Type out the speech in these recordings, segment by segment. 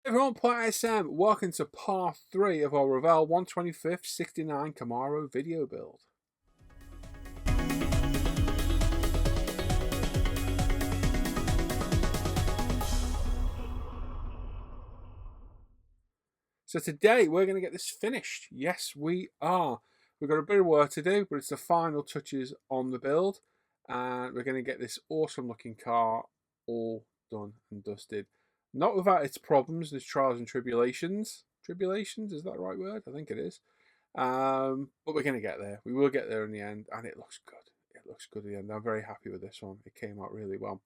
Everyone, Planet SM, welcome to part 3 of our Revell 125th 69 Camaro video build. So today we're going to get this finished. Yes, we are. We've got a bit of work to do, but it's the final touches on the build. And we're going to get this awesome looking car all done and dusted. Not without its problems, its trials and tribulations. Tribulations, is that the right word? I think it is. But we're going to get there. We will get there in the end, and it looks good. It looks good at the end. I'm very happy with this one. It came out really well.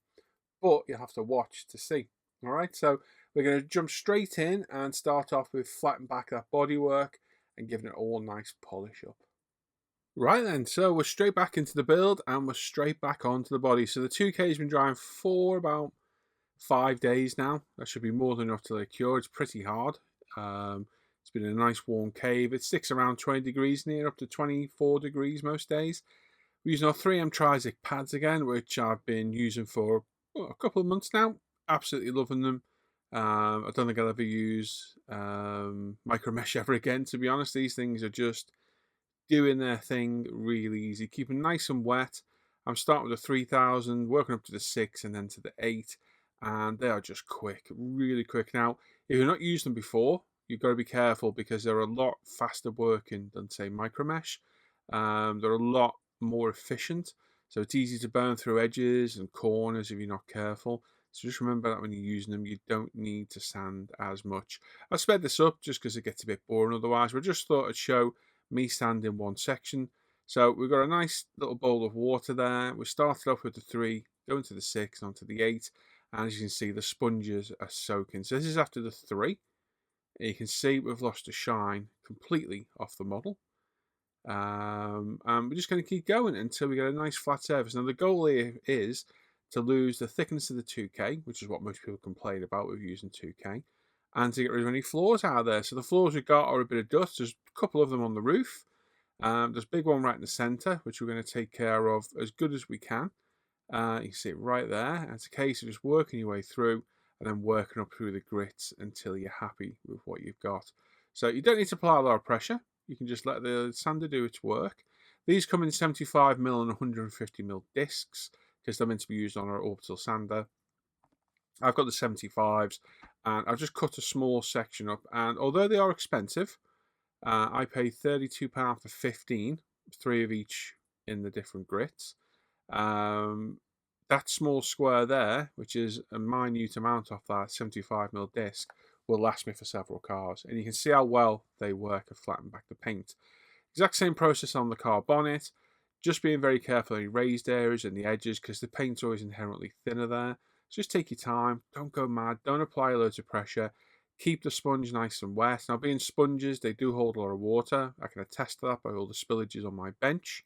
But you'll have to watch to see. All right, so we're going to jump straight in and start off with flattening back that bodywork and giving it all nice polish up. Right then, so we're straight back into the build and we're straight back onto the body. So the 2K has been drying for about 5 days now. That should be more than enough to let cure. It's pretty hard. It's been a nice warm cave. It sticks around 20 degrees near up to 24 degrees most days. We're using our 3M Trizic pads again, which I've been using for a couple of months now. Absolutely loving them. I don't think I'll ever use micro mesh ever again, to be honest. These things are just doing their thing really easy. Keep them nice and wet. I'm starting with the 3000, working up to the 6 and then to the 8. And they are just quick, really quick. Now, if you've not used them before, you've got to be careful because they're a lot faster working than, say, micro mesh. They're a lot more efficient. So it's easy to burn through edges and corners if you're not careful. So just remember that when you're using them, you don't need to sand as much. I sped this up just because it gets a bit boring otherwise. But I just thought I'd show me sanding one section. So we've got a nice little bowl of water there. We started off with the 3, going to the 6, onto the 8. And as you can see, the sponges are soaking. So this is after the 3. You can see we've lost the shine completely off the model. And we're just going to keep going until we get a nice flat surface. Now the goal here is to lose the thickness of the 2K, which is what most people complain about with using 2K, and to get rid of any flaws out there. So the flaws we've got are a bit of dust. There's a couple of them on the roof. There's a big one right in the centre, which we're going to take care of as good as we can. You can see it right there. And it's a case of just working your way through and then working up through the grits until you're happy with what you've got. So you don't need to apply a lot of pressure. You can just let the sander do its work. These come in 75mm and 150mm discs because they're meant to be used on our orbital sander. I've got the 75s and I've just cut a small section up. And although they are expensive, I paid £32 for 15, 3 of each in the different grits. That small square there, which is a minute amount off that 75mm disc, will last me for several cars. And you can see how well they work at flattening back the paint. Exact same process on the car bonnet. Just being very careful of any raised areas and the edges because the paint's always inherently thinner there. So just take your time. Don't go mad. Don't apply loads of pressure. Keep the sponge nice and wet. Now, being sponges, they do hold a lot of water. I can attest to that by all the spillages on my bench.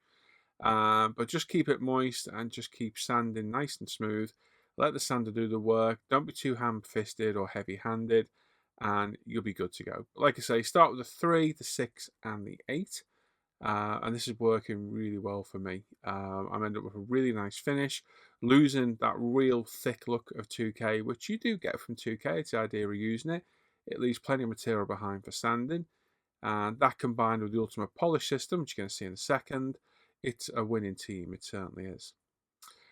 But just keep it moist and just keep sanding nice and smooth. Let the sander do the work. Don't be too ham-fisted or heavy-handed, and you'll be good to go. But like I say, start with the 3, the 6, and the 8. And this is working really well for me. I'm ended up with a really nice finish, losing that real thick look of 2K, which you do get from 2K. It's the idea of using it. It leaves plenty of material behind for sanding. And that combined with the ultimate polish system, which you're going to see in a second, it's a winning team. It certainly is.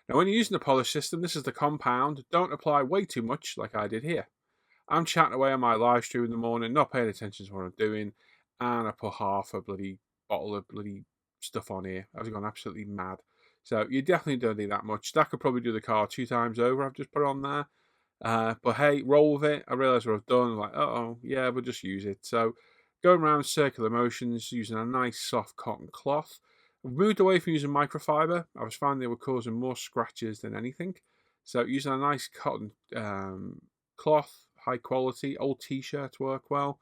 Now, when you're using the polish system, this is the compound. Don't apply way too much like I did here. I'm chatting away on my live stream in the morning, not paying attention to what I'm doing, and I put half a bloody bottle of bloody stuff on here. I've gone absolutely mad. So you definitely don't need that much. That could probably do the car 2 times over. I've just put on there. But hey, roll with it. I realise what I've done. I'm like, oh, yeah, we'll just use it. So going around circular motions using a nice soft cotton cloth. I've moved away from using microfiber. I was finding they were causing more scratches than anything. So using a nice cotton cloth, high quality, old t-shirts work well.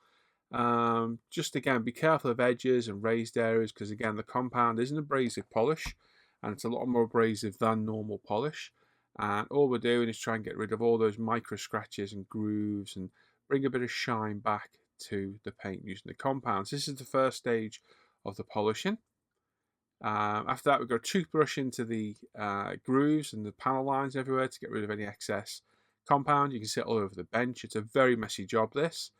Just again, be careful of edges and raised areas because again, the compound is an abrasive polish and it's a lot more abrasive than normal polish. And all we're doing is try and get rid of all those micro scratches and grooves and bring a bit of shine back to the paint using the compounds. This is the first stage of the polishing. After that, we've got a toothbrush into the grooves and the panel lines everywhere to get rid of any excess compound. You can see it all over the bench. It's a very messy job, this.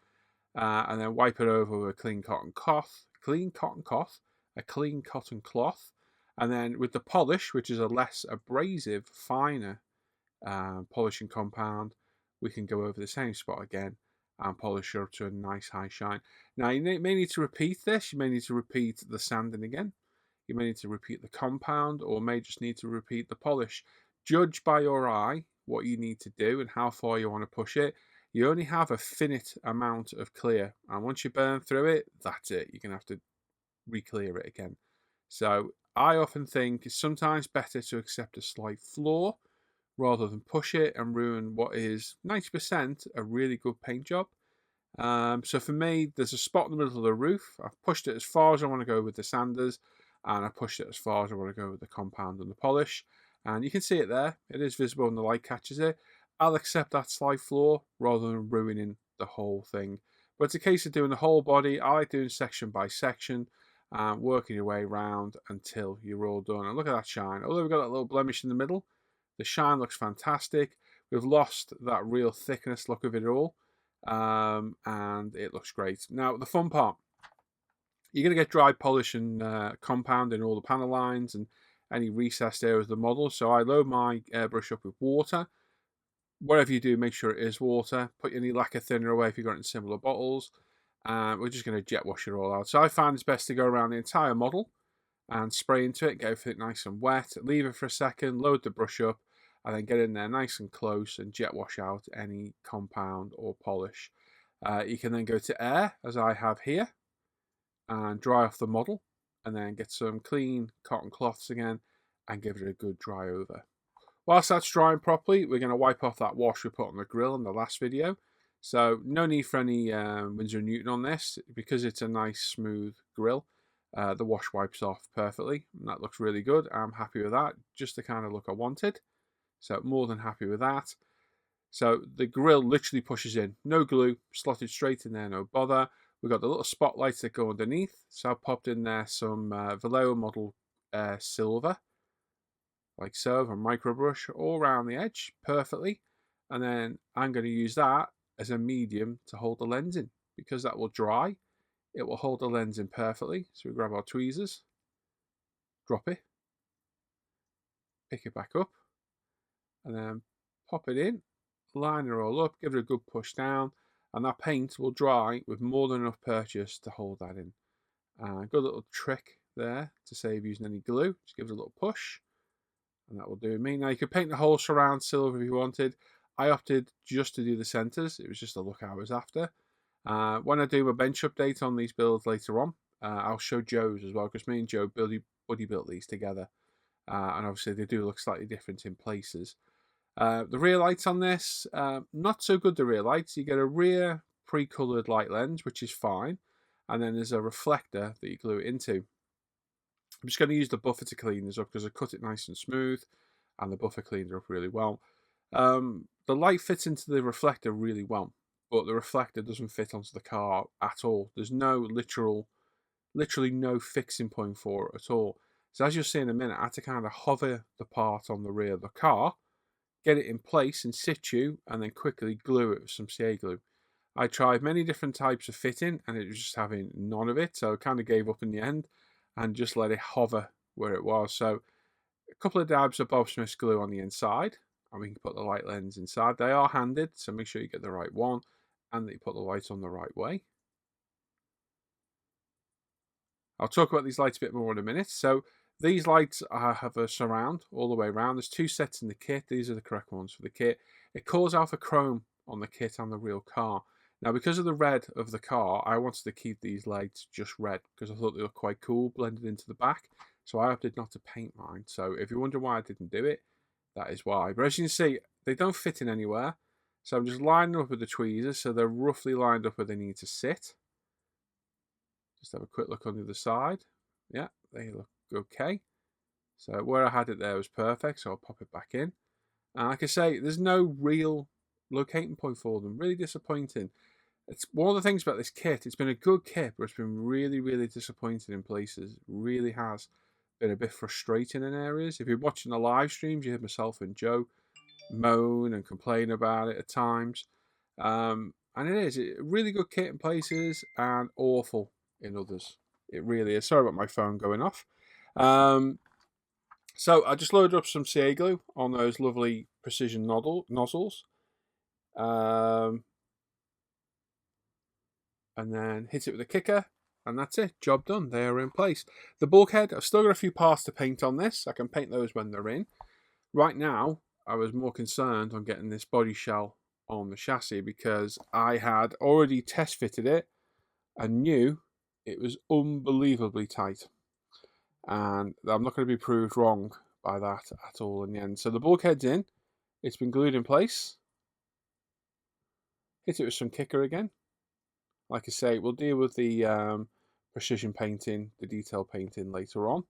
And then wipe it over with a clean cotton cloth, and then with the polish, which is a less abrasive, finer polishing compound, we can go over the same spot again and polish it up to a nice high shine. Now, you may need to repeat this. You may need to repeat the sanding again. You may need to repeat the compound, or may just need to repeat the polish. Judge by your eye what you need to do and how far you want to push it. You only have a finite amount of clear, and once you burn through it, that's it. You're going to have to re-clear it again. So I often think it's sometimes better to accept a slight flaw rather than push it and ruin what is 90% a really good paint job. So for me, there's a spot in the middle of the roof. I've pushed it as far as I want to go with the sanders, and I pushed it as far as I want to go with the compound and the polish. And you can see it there. It is visible when the light catches it. I'll accept that slight flaw rather than ruining the whole thing. But it's a case of doing the whole body. I like doing section by section, working your way around until you're all done. And look at that shine. Although we've got that little blemish in the middle, the shine looks fantastic. We've lost that real thickness look of it all. And it looks great. Now, the fun part, you're going to get dry polish and compound in all the panel lines and any recessed areas of the model. So I load my airbrush up with water. Whatever you do, make sure it is water. Put any lacquer thinner away if you've got it in similar bottles. We're just going to jet wash it all out. So I find it's best to go around the entire model and spray into it, get it nice and wet, leave it for a second, load the brush up, and then get in there nice and close and jet wash out any compound or polish. You can then go to air, as I have here, and dry off the model, and then get some clean cotton cloths again and give it a good dry over. Whilst that's drying properly, we're going to wipe off that wash we put on the grill in the last video. So no need for any Winsor & Newton on this, because it's a nice smooth grill. The wash wipes off perfectly, and that looks really good. I'm happy with that, just the kind of look I wanted. So more than happy with that. So the grill literally pushes in, no glue, slotted straight in there, no bother. We've got the little spotlights that go underneath. So I popped in there some Vallejo model silver, like so, a micro brush all around the edge perfectly. And then I'm going to use that as a medium to hold the lens in, because that will dry. It will hold the lens in perfectly. So we grab our tweezers, drop it, pick it back up, and then pop it in, line it all up, give it a good push down, and that paint will dry with more than enough purchase to hold that in. Good little trick there to save using any glue. Just give it a little push, and that will do me. Now you could paint the whole surround silver if you wanted. I opted just to do the centres. It was just a look I was after. When I do my bench update on these builds later on, I'll show Joe's as well, because me and Joe buddy built these together. And obviously they do look slightly different in places. The rear lights on this, not so good, the rear lights. You get a rear pre-coloured light lens, which is fine. And then there's a reflector that you glue it into. I'm just going to use the buffer to clean this up, because I cut it nice and smooth, and the buffer cleaned it up really well. The light fits into the reflector really well, but the reflector doesn't fit onto the car at all. There's no literally no fixing point for it at all. So as you'll see in a minute, I had to kind of hover the part on the rear of the car, get it in place in situ, and then quickly glue it with some CA glue. I tried many different types of fitting, and it was just having none of it, so I kind of gave up in the end and just let it hover where it was. So a couple of dabs of Bob Smith's glue on the inside, and we can put the light lens inside. They are handed, so make sure you get the right one and that you put the lights on the right way. I'll talk about these lights a bit more in a minute. So these lights have a surround all the way around. There's two sets in the kit. These are the correct ones for the kit. It calls out for chrome on the kit and the real car. Now, because of the red of the car, I wanted to keep these lights just red, because I thought they looked quite cool, blended into the back. So I opted not to paint mine. So if you wonder why I didn't do it, that is why. But as you can see, they don't fit in anywhere. So I'm just lining them up with the tweezers, so they're roughly lined up where they need to sit. Just have a quick look on the other side. Yeah, they look okay. So where I had it there was perfect, so I'll pop it back in. And like I say, there's no real locating point for them. Really disappointing. It's one of the things about this kit. It's been a good kit, but it's been really, really disappointing in places. It really has been a bit frustrating in areas. If you're watching the live streams, you heard myself and Joe moan and complain about it at times. And it is a really good kit in places and awful in others. It really is. Sorry about my phone going off. So I just loaded up some CA glue on those lovely precision nozzles. And then hit it with a kicker. And that's it. Job done. They are in place. The bulkhead, I've still got a few parts to paint on this. I can paint those when they're in. Right now, I was more concerned on getting this body shell on the chassis because I had already test fitted it and knew it was unbelievably tight. And I'm not going to be proved wrong by that at all in the end. So the bulkhead's in. It's been glued in place. Hit it with some kicker again. Like I say, we'll deal with the precision painting, the detail painting later on.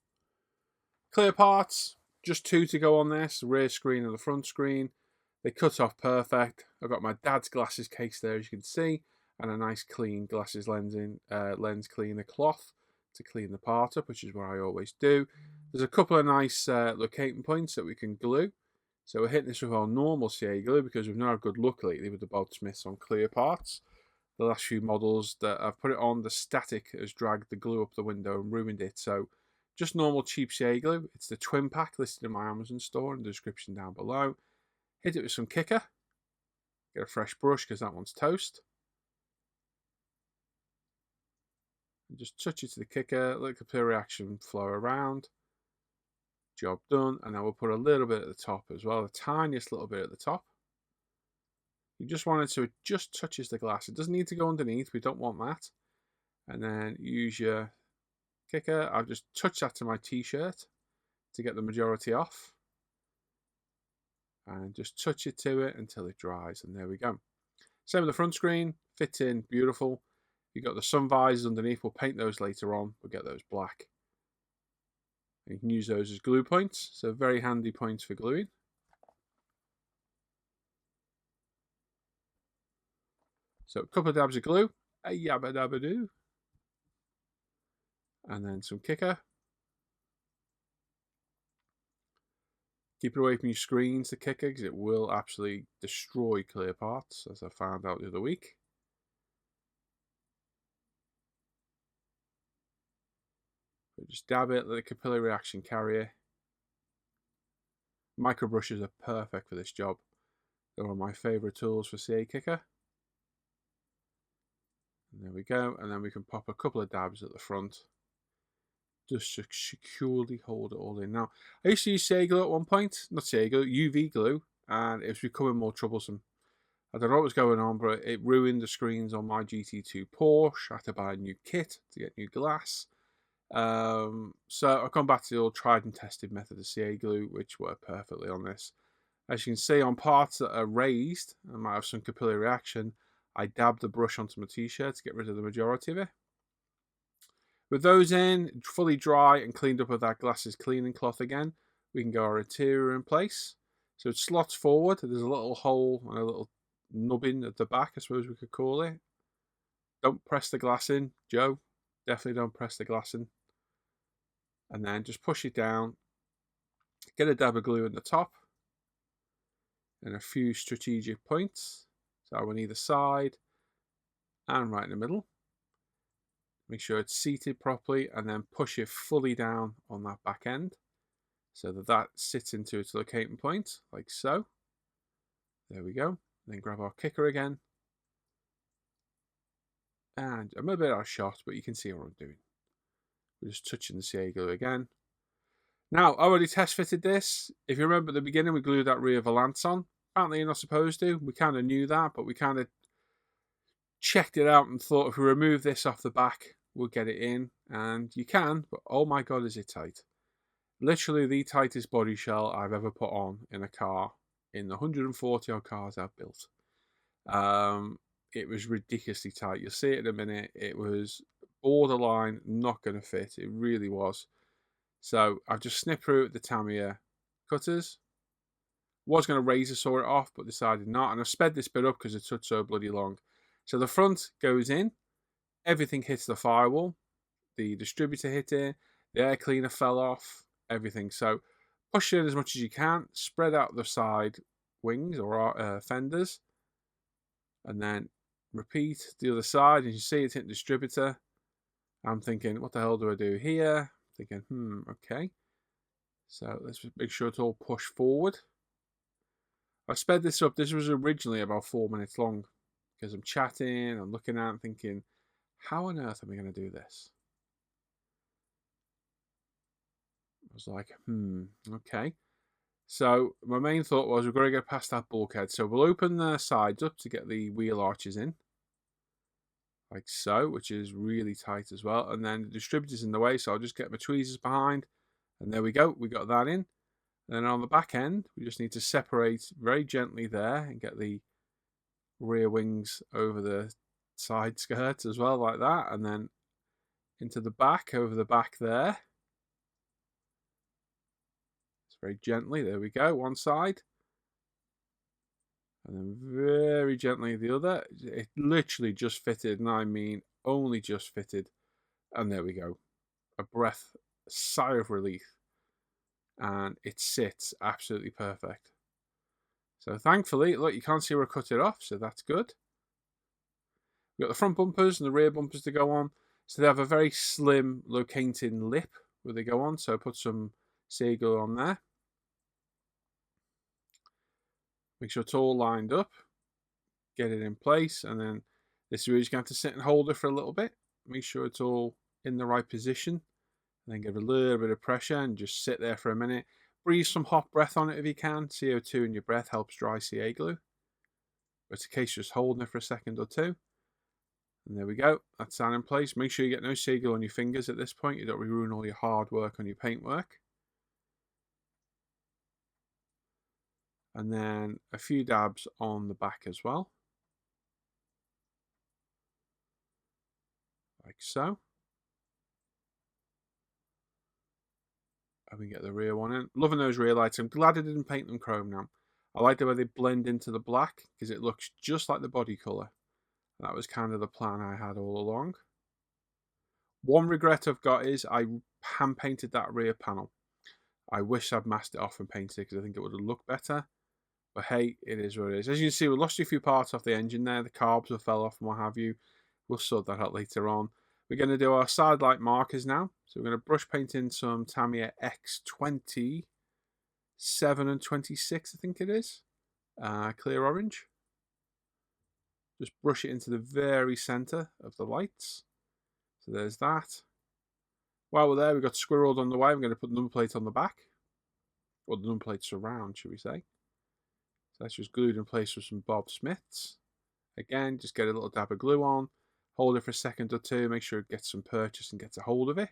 Clear parts, just 2 to go on this, the rear screen and the front screen. They cut off perfect. I've got my dad's glasses case there, as you can see, and a nice clean glasses lens cleaner cloth to clean the part up, which is what I always do. There's a couple of nice locating points that we can glue. So we're hitting this with our normal CA glue because we've not had good luck lately with the Bob Smiths on clear parts. The last few models that I've put it on, the static has dragged the glue up the window and ruined it. So just normal cheap CA glue. It's the twin pack listed in my Amazon store in the description down below. Hit it with some kicker. Get a fresh brush because that one's toast. And just touch it to the kicker, let the capillary reaction flow around. Job done. And then we'll put a little bit at the top as well, the tiniest little bit at the top. You just want it so it just touches the glass. It doesn't need to go underneath. We don't want that. And then use your kicker. I've just touched that to my t-shirt to get the majority off. And just touch it to it until it dries. And there we go. Same with the front screen. Fits in beautiful. You've got the sun visors underneath. We'll paint those later on. We'll get those black. And you can use those as glue points. So very handy points for gluing. So a couple of dabs of glue, a yabba dabba doo, and then some kicker. Keep it away from your screens, the kicker, because it will absolutely destroy clear parts, as I found out the other week. But just dab it, let the capillary reaction carry it. Micro brushes are perfect for this job. They're one of my favourite tools for CA kicker. And there we go, and then we can pop a couple of dabs at the front just to securely hold it all in. Now, I used to use CA glue at one point, not CA glue, UV glue, and it was becoming more troublesome. I don't know what was going on, but it ruined the screens on my GT2 Porsche. I had to buy a new kit to get new glass. So I've gone back to the old tried and tested method of CA glue, which worked perfectly on this. As you can see, on parts that are raised and might have some capillary reaction, I dabbed the brush onto my t-shirt to get rid of the majority of it. With those in, fully dry and cleaned up with that glasses cleaning cloth again, we can get our interior in place. So it slots forward. There's a little hole and a little nubbin at the back, I suppose we could call it. Don't press the glass in, Joe. Definitely don't press the glass in. And then just push it down. Get a dab of glue in the top. And a few strategic points. So on either side and right in the middle. Make sure it's seated properly and then push it fully down on that back end so that that sits into its locating point, like so. There we go. Then grab our kicker again. And I'm a bit out of shot, but you can see what I'm doing. We're just touching the CA glue again. Now, I already test fitted this. If you remember at the beginning, we glued that rear valance on. Apparently you're not supposed to. We kind of knew that, but we kind of checked it out and thought if we remove this off the back, we'll get it in. And you can, but oh my God, is it tight. Literally the tightest body shell I've ever put on in a car in the 140 odd cars I've built. It was ridiculously tight. You'll see it in a minute. It was borderline not going to fit. It really was. So I've just snipped through it with the Tamiya cutters. Was going to razor saw it off, but decided not. And I've sped this bit up because it took so bloody long. So the front goes in. Everything hits the firewall. The distributor hit it. The air cleaner fell off. Everything. So push it in as much as you can. Spread out the side wings or fenders, and then repeat the other side. As you see, it's hitting distributor. I'm thinking, what the hell do I do here? Thinking, okay. So let's just make sure it's all pushed forward. I sped this up. This was originally about 4 minutes long because I'm chatting, I'm looking at it, thinking, how on earth am I going to do this? I was like, okay. So my main thought was we're going to get past that bulkhead. So we'll open the sides up to get the wheel arches in, like so, which is really tight as well. And then the distributor's in the way, so I'll just get my tweezers behind. And there we go. We got that in. And then on the back end, we just need to separate very gently there and get the rear wings over the side skirts as well, like that. And then into the back, over the back there. Just very gently. There we go. One side. And then very gently the other. It literally just fitted, and I mean only just fitted. And there we go. A sigh of relief. And it sits absolutely perfect. So thankfully, look, you can't see where I cut it off, so that's good. We've got the front bumpers and the rear bumpers to go on. So they have a very slim locating lip where they go on. So I put some Seagull on there. Make sure it's all lined up. Get it in place. And then this is where you're just going to have to sit and hold it for a little bit. Make sure it's all in the right position. And then give it a little bit of pressure and just sit there for a minute. Breathe some hot breath on it if you can. CO2 in your breath helps dry CA glue. But it's a case of just holding it for a second or two. And there we go. That's that in place. Make sure you get no CA glue on your fingers at this point. You don't ruin all your hard work on your paintwork. And then a few dabs on the back as well. Like so. And we get the rear one in. Loving those rear lights. I'm glad I didn't paint them chrome now. I like the way they blend into the black because it looks just like the body colour. That was kind of the plan I had all along. One regret I've got is I hand painted that rear panel. I wish I'd masked it off and painted it because I think it would have looked better. But hey, it is what it is. As you can see, we lost a few parts off the engine there. The carbs have fell off and what have you. We'll sort that out later on. We're going to do our side light markers now. So we're going to brush paint in some Tamiya X27 and 26, I think it is. Clear orange. Just brush it into the very centre of the lights. So there's that. While we're there, we've got squirreled on the way. I'm going to put the number plate on the back. Or the number plate surround, should we say. So that's just glued in place with some Bob Smiths. Again, just get a little dab of glue on. Hold it for a second or two. Make sure it gets some purchase and gets a hold of it.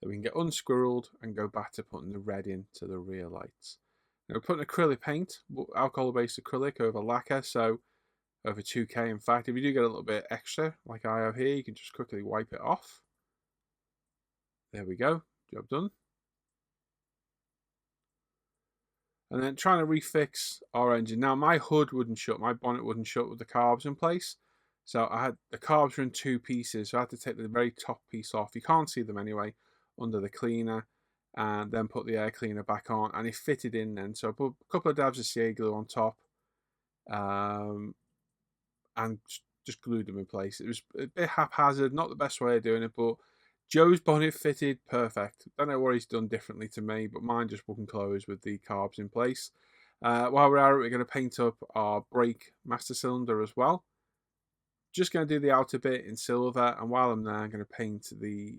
Then we can get unsquirreled and go back to putting the red into the rear lights. Now we're putting acrylic paint, alcohol-based acrylic over lacquer, so over 2K. In fact, if you do get a little bit extra, like I have here, you can just quickly wipe it off. There we go, job done. And then trying to refix our engine. Now my hood wouldn't shut, my bonnet wouldn't shut with the carbs in place. So I had the carbs were in two pieces, so I had to take the very top piece off. You can't see them anyway, under the cleaner, and then put the air cleaner back on, and it fitted in then. So I put a couple of dabs of CA glue on top, and just glued them in place. It was a bit haphazard, not the best way of doing it, but Joe's bonnet fitted perfect. Don't know what he's done differently to me, but mine just wouldn't close with the carbs in place. While we're at it, we're going to paint up our brake master cylinder as well. Just going to do the outer bit in silver, and while I'm there, I'm going to paint the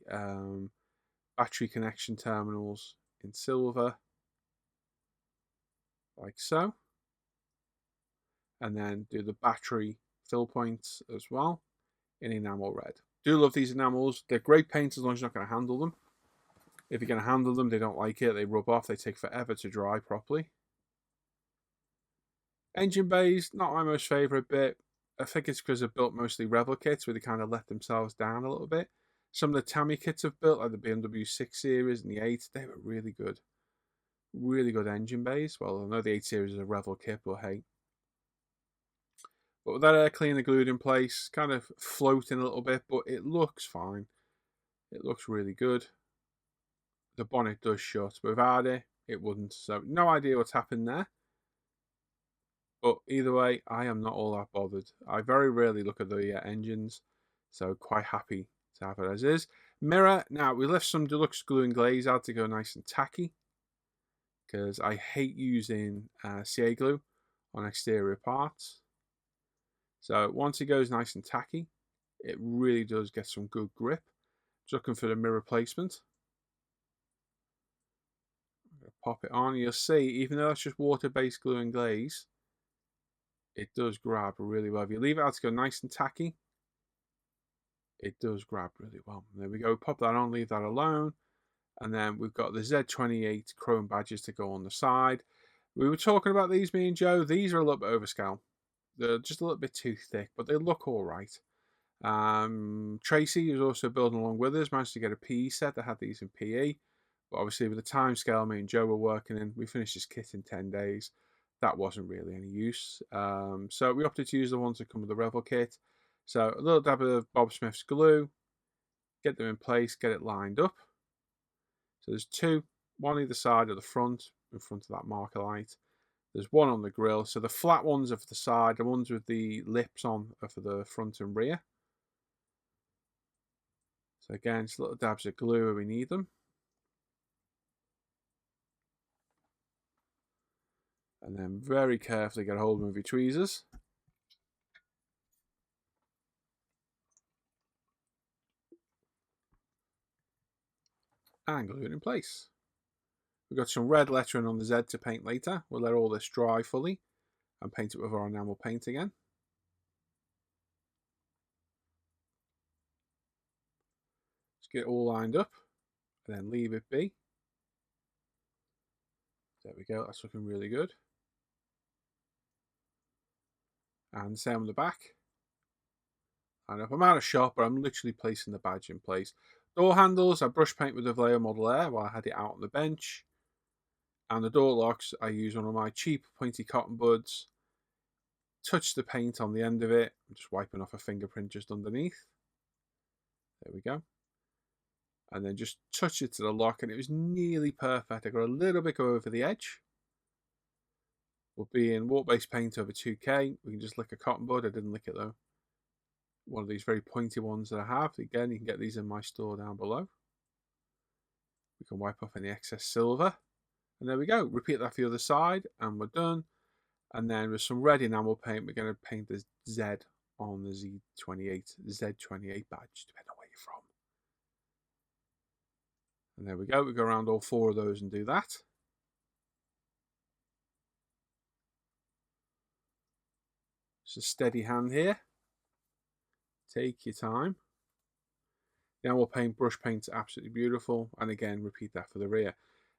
battery connection terminals in silver, like so. And then do the battery fill points as well in enamel red. Do love these enamels. They're great paints as long as you're not going to handle them. If you're going to handle them, they don't like it. They rub off. They take forever to dry properly. Engine bays, not my most favourite bit. I think it's because I've built mostly Revell kits where they kind of let themselves down a little bit. Some of the Tamiya kits I've built, like the BMW 6 Series and the 8, they were really good. Really good engine bays. Well, I know the 8 Series is a Revell kit, but hey. But with that air cleaner glued in place, kind of floating a little bit, but it looks fine. It looks really good. The bonnet does shut, but without it, it wouldn't. So no idea what's happened there. But either way, I am not all that bothered. I very rarely look at the engines, so quite happy to have it as is. Mirror, now we left some deluxe glue and glaze out to go nice and tacky, because I hate using CA glue on exterior parts. So once it goes nice and tacky, it really does get some good grip. Just looking for the mirror placement. I'm going to pop it on. You'll see, even though it's just water-based glue and glaze, it does grab really well. If you leave it out to go nice and tacky, it does grab really well. There we go. Pop that on, leave that alone. And then we've got the Z-28 chrome badges to go on the side. We were talking about these, me and Joe. These are a little bit overscale. They're just a little bit too thick, but they look all right. Tracy, who's also building along with us, managed to get a PE set that had these in PE. But obviously, with the time scale me and Joe were working in, we finished this kit in 10 days. That wasn't really any use. So we opted to use the ones that come with the Revell kit. So a little dab of Bob Smith's glue, get them in place, get it lined up. So there's two, one either side of the front, in front of that marker light. There's one on the grill. So the flat ones are for the side, the ones with the lips on are for the front and rear. So again, just little dabs of glue where we need them. And then very carefully get a hold of them with your tweezers. And glue it in place. We've got some red lettering on the Z to paint later. We'll let all this dry fully and paint it with our enamel paint again. Just get it all lined up and then leave it be. There we go, that's looking really good. And same on the back. And if I'm out of shot, but I'm literally placing the badge in place. Door handles, I brush paint with the Revell Model Air while I had it out on the bench. And the door locks, I use one of my cheap pointy cotton buds. Touch the paint on the end of it. I'm just wiping off a fingerprint just underneath. There we go. And then just touch it to the lock, and it was nearly perfect. I got a little bit go over the edge. We'll be in wart-based paint over 2K. We can just lick a cotton bud. I didn't lick it though. One of these very pointy ones that I have. Again, you can get these in my store down below. We can wipe off any excess silver. And there we go. Repeat that for the other side, and we're done. And then with some red enamel paint, we're going to paint the Z on the Z-28 badge, depending on where you're from. And there we go. We go around all four of those and do that. Just a steady hand here. Take your time. Enamel paint, brush paint's absolutely beautiful. And again, repeat that for the rear.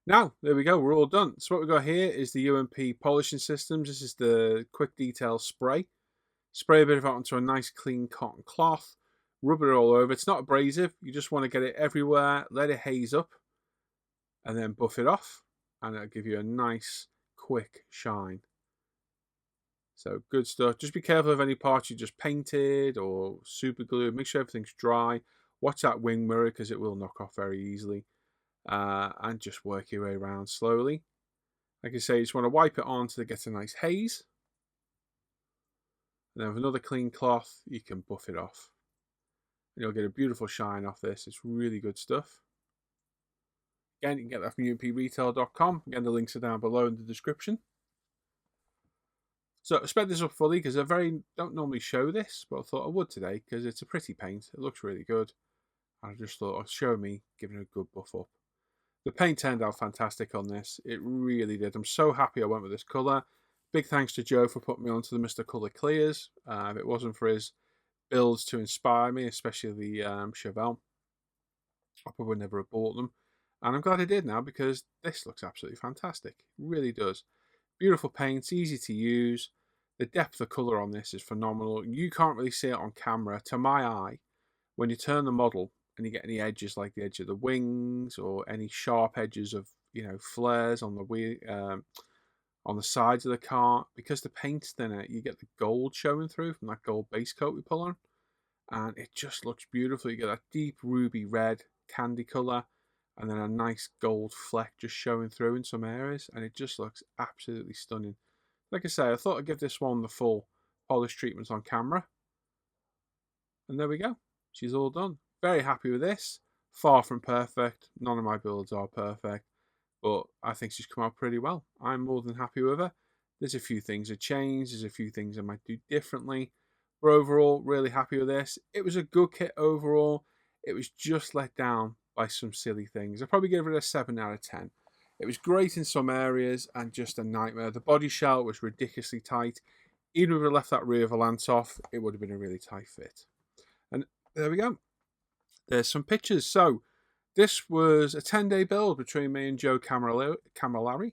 Now, there we go. We're all done. So what we've got here is the UMP polishing systems. This is the quick detail spray. Spray a bit of it onto a nice clean cotton cloth. Rub it all over. It's not abrasive. You just want to get it everywhere. Let it haze up. And then buff it off. And it'll give you a nice, quick shine. So good stuff. Just be careful of any parts you just painted or super glued. Make sure everything's dry. Watch that wing mirror because it will knock off very easily. And just work your way around slowly. Like I say, you just want to wipe it on so it gets a nice haze. And then with another clean cloth, you can buff it off. And you'll get a beautiful shine off this. It's really good stuff. Again, you can get that from umpretail.com. Again, the links are down below in the description. So I sped this up fully because I don't normally show this, but I thought I would today because it's a pretty paint. It looks really good. And I just thought I'd show me giving it a good buff up. The paint turned out fantastic on this. It really did. I'm so happy I went with this colour. Big thanks to Joe for putting me onto the Mr. Colour Clears. If it wasn't for his builds to inspire me, especially the Chevelle, I probably would never have bought them. And I'm glad I did now because this looks absolutely fantastic. It really does. Beautiful paints, easy to use. The depth of colour on this is phenomenal. You can't really see it on camera. To my eye, when you turn the model and you get any edges like the edge of the wings or any sharp edges of, flares on the wheel, on the sides of the car, because the paint's thinner, you get the gold showing through from that gold base coat we pull on. And it just looks beautiful. You get that deep ruby red candy colour. and then a nice gold fleck just showing through in some areas, and it just looks absolutely stunning. Like I say, I thought I'd give this one the full polish treatment on camera, and there we go. She's all done. Very happy with this. Far from perfect. None of my builds are perfect, but I think she's come out pretty well. I'm more than happy with her. There's a few things that changed. There's a few things I might do differently. But overall, really happy with this. It was a good kit overall. It was just let down by some silly things. I'd probably give it a 7 out of 10. It was great in some areas and just a nightmare. The body shell was ridiculously tight. Even if we left that rear valance off, it would have been a really tight fit. And there we go. There's some pictures. So this was a 10-day build between me and Joe Camilleri.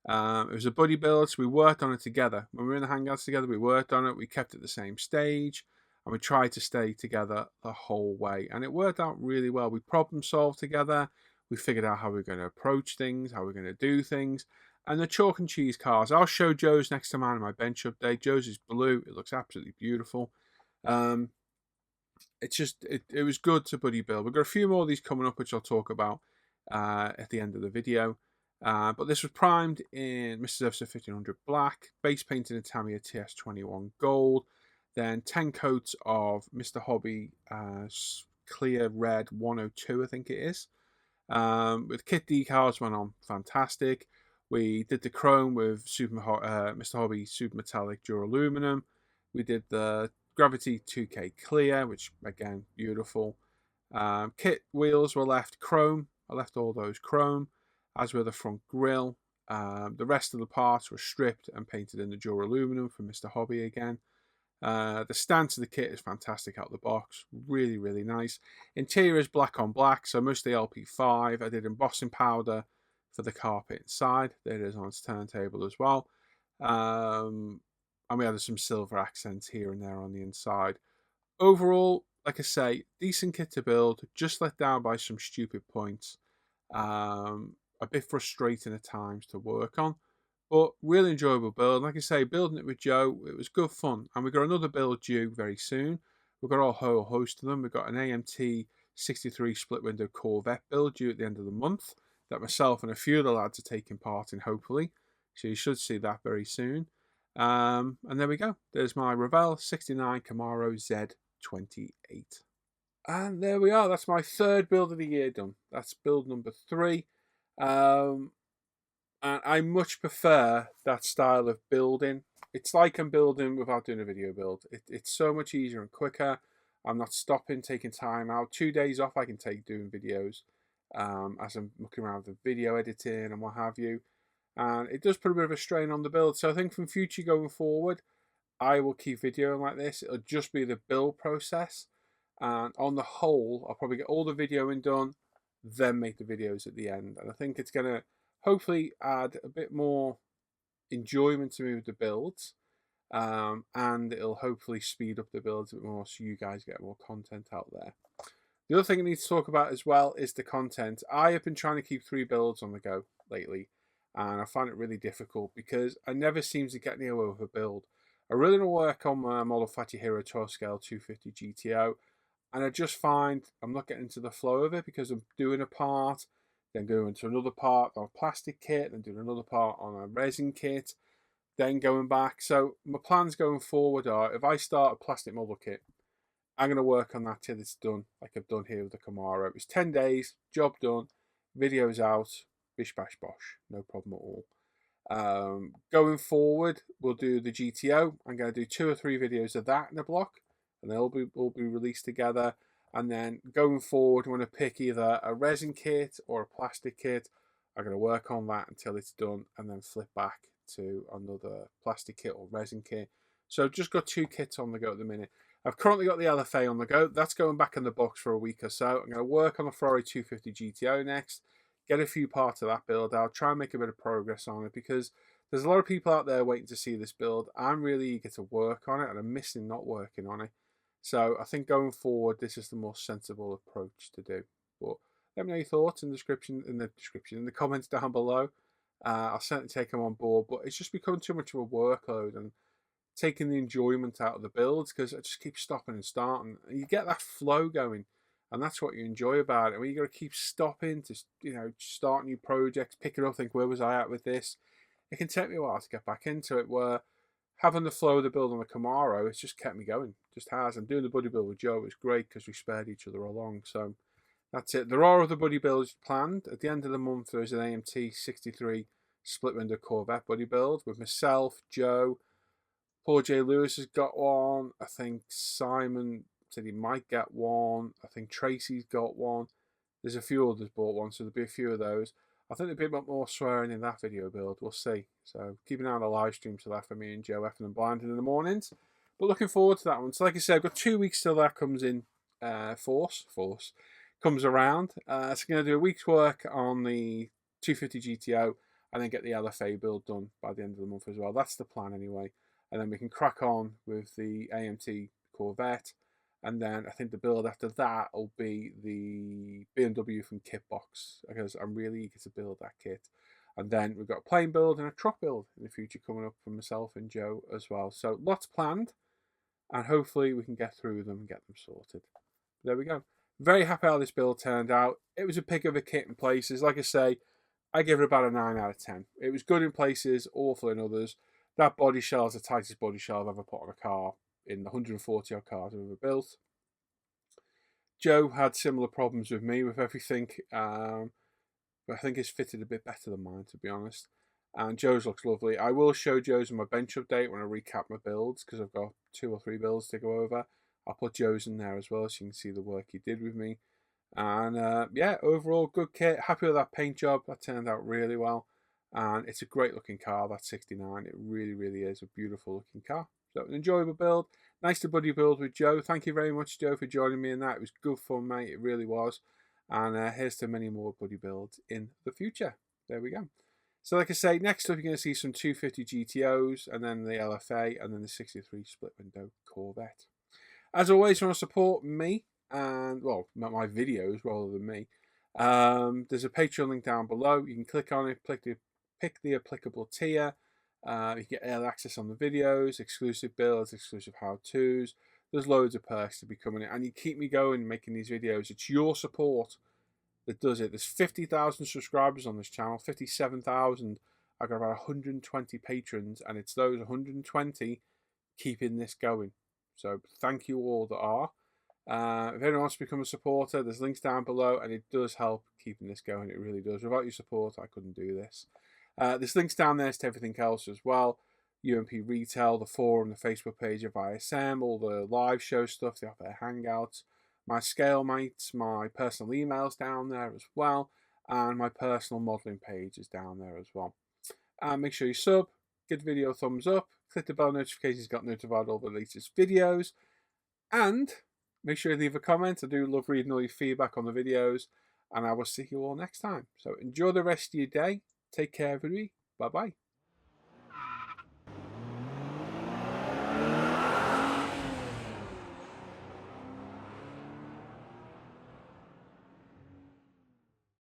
It was a buddy build, so we worked on it together. When we were in the Hangouts together, we worked on it. We kept it the same stage, and we tried to stay together the whole way. And it worked out really well. We problem solved together. We figured out how we were going to approach things, how we were going to do things. And the chalk and cheese cars, I'll show Joe's next to mine in my bench update. Joe's is blue. It looks absolutely beautiful. It's just, it was good to buddy build. We've got a few more of these coming up, which I'll talk about at the end of the video. But this was primed in Mr. Zevsa 1500 black, base painted in Tamiya TS21 gold, then 10 coats of Mr. Hobby clear red 102, I think it is. With kit decals went on fantastic. We did the chrome with Mr. Hobby super metallic duraluminum. We did the Gravity 2K clear, which again beautiful. Kit wheels were left chrome. I left all those chrome, as were the front grille. The rest of the parts were stripped and painted in the duraluminum from Mr. Hobby again. The stance of the kit is fantastic out of the box. Really, really nice. Interior is black on black, so mostly LP5. I did embossing powder for the carpet inside. There it is on its turntable as well. And we added some silver accents here and there on the inside. Overall, like I say, decent kit to build, just let down by some stupid points. A bit frustrating at times to work on, but really enjoyable build. Like I say, building it with Joe, it was good fun. And we've got another build due very soon. We've got a whole host of them. We've got an AMT 63 split window Corvette build due at the end of the month that myself and a few of the lads are taking part in, hopefully. So you should see that very soon. And there we go. There's my Revell 69 Camaro Z-28. And there we are. That's my third build of the year done. That's build number 3. And I much prefer that style of building. It's like I'm building without doing a video build. It's so much easier and quicker. I'm not stopping, taking time out. 2 days off I can take doing videos as I'm looking around the video editing and what have you. And it does put a bit of a strain on the build. So I think from future going forward, I will keep videoing like this. It'll just be the build process. And on the whole, I'll probably get all the videoing done, then make the videos at the end. And I think it's going to hopefully add a bit more enjoyment to me with the builds. And it'll hopefully speed up the builds a bit more so you guys get more content out there. The other thing I need to talk about as well is the content. I have been trying to keep 3 builds on the go lately. And I find it really difficult because I never seem to get anywhere with a build. I really want to work on my Model Fatty Hero 12 scale 250 GTO. And I just find I'm not getting into the flow of it because I'm doing a part, then going to another part on a plastic kit, then doing another part on a resin kit, then going back. So my plans going forward are, if I start a plastic model kit, I'm going to work on that till it's done, like I've done here with the Camaro. It was 10 days, job done, videos out, bish bash bosh, no problem at all. Going forward, we'll do the GTO. I'm going to do 2 or 3 videos of that in a block, and they'll all be released together. And then going forward, I'm going to pick either a resin kit or a plastic kit. I'm going to work on that until it's done, and then flip back to another plastic kit or resin kit. So I've just got 2 kits on the go at the minute. I've currently got the LFA on the go. That's going back in the box for a week or so. I'm going to work on the Ferrari 250 GTO next. Get a few parts of that build out, try and make a bit of progress on it because there's a lot of people out there waiting to see this build. I'm really eager to work on it and I'm missing not working on it. So I think going forward, this is the more sensible approach to do. But let me know your thoughts in the comments down below. I'll certainly take them on board, but it's just becoming too much of a workload and taking the enjoyment out of the builds because I just keep stopping and starting. And you get that flow going. And that's what you enjoy about it. When you got to keep stopping to, start new projects, pick it up, think, where was I at with this? It can take me a while to get back into it. Where having the flow of the build on the Camaro, it's just kept me going. Just has. And doing the buddy build with Joe was great because we spared each other along. So that's it. There are other buddy builds planned. At the end of the month, there's an AMT 63 split window Corvette buddy build with myself, Joe. Paul J. Lewis has got one. I think Simon said he might get one. I think Tracy's got one. There's a few others bought one, so there'll be a few of those. I think there'll be a bit more swearing in that video build. We'll see. So keep an eye on the live stream to that for me and Joe effing and blinding in the mornings. But looking forward to that one. So like I said, I've got 2 weeks till that comes in force comes around. So I'm going to do a week's work on the 250 GTO and then get the LFA build done by the end of the month as well. That's the plan anyway. And then we can crack on with the AMT Corvette. And then I think the build after that will be the BMW from Kitbox, because I'm really eager to build that kit. And then we've got a plane build and a truck build in the future coming up for myself and Joe as well. So lots planned, and hopefully we can get through them and get them sorted. There we go. Very happy how this build turned out. It was a pick of a kit in places. Like I say, I give it about a 9 out of 10. It was good in places, awful in others. That body shell is the tightest body shell I've ever put on a car in the 140 odd cars I've ever built. Joe had similar problems with me with everything, but I think it's fitted a bit better than mine, to be honest. And Joe's looks lovely. I will show Joe's in my bench update when I recap my builds, because I've got 2 or 3 builds to go over. I'll put Joe's in there as well, so you can see the work he did with me. And yeah, overall good kit. Happy with that paint job. That turned out really well. And it's a great looking car, that 69. It really, really is a beautiful looking car. So an enjoyable build. Nice to buddy build with Joe. Thank you very much, Joe, for joining me in that. It was good fun, mate. It really was. And here's to many more buddy builds in the future. There we go. So like I say, next up you're going to see some 250 GTOs, and then the LFA, and then the 63 split window Corvette. As always, if you want to support me, and well, my videos rather than me, there's a Patreon link down below. You can click on it, pick the applicable tier. You get early access on the videos, exclusive builds, exclusive how-tos. There's loads of perks to be coming in, and you keep me going making these videos. It's your support that does it. There's 50,000 subscribers on this channel, 57,000. I've got about 120 patrons, and it's those 120 keeping this going. So thank you all that are. If anyone wants to become a supporter, there's links down below, and it does help keeping this going. It really does. Without your support, I couldn't do this. There's links down there to everything else as well. UMP Retail, the forum, the Facebook page of ISM, all the live show stuff, the Off Air Hangouts, my scale mates, my personal emails down there as well, and my personal modelling page is down there as well. And make sure you sub, give the video a thumbs up, click the bell notifications to get notified all the latest videos, and make sure you leave a comment. I do love reading all your feedback on the videos, and I will see you all next time. So enjoy the rest of your day. Take care, everybody. Bye-bye.